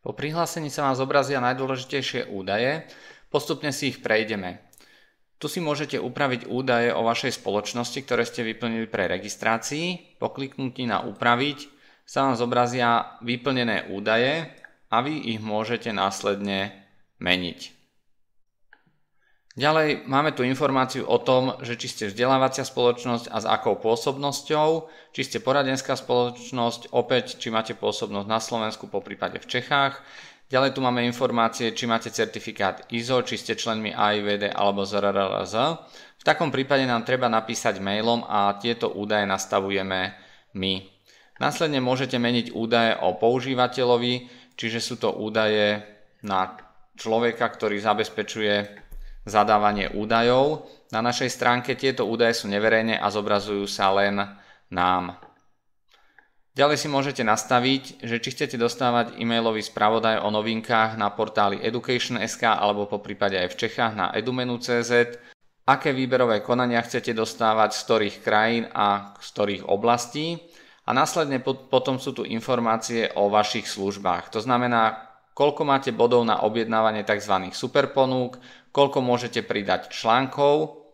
Po prihlásení sa vám zobrazia najdôležitejšie údaje, postupne si ich prejdeme. Tu si môžete upraviť údaje o vašej spoločnosti, ktoré ste vyplnili pre registrácii. Po kliknutí na upraviť sa vám zobrazia vyplnené údaje a vy ich môžete následne meniť. Ďalej máme tu informáciu o tom, že či ste vzdelávacia spoločnosť a s akou pôsobnosťou, či ste poradenská spoločnosť, opäť či máte pôsobnosť na Slovensku, poprípade v Čechách. Ďalej tu máme informácie, či máte certifikát ISO, či ste členmi AIVD alebo ZRLZ. V takom prípade nám treba napísať mailom a tieto údaje nastavujeme my. Následne môžete meniť údaje o používateľovi, čiže sú to údaje na človeka, ktorý zabezpečuje zadávanie údajov. Na našej stránke tieto údaje sú neverejné a zobrazujú sa len nám. Ďalej si môžete nastaviť, že či chcete dostávať e-mailový spravodaj o novinkách na portáli Education.sk alebo poprípade aj v Čechách na edumenu.cz, aké výberové konania chcete dostávať, z ktorých krajín a z ktorých oblastí. A následne potom sú tu informácie o vašich službách. To znamená, koľko máte bodov na objednávanie tzv. Superponúk, koľko môžete pridať článkov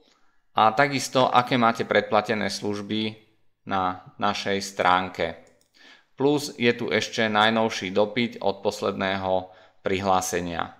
a takisto, aké máte predplatené služby na našej stránke. Plus je tu ešte najnovší dopyt od posledného prihlásenia.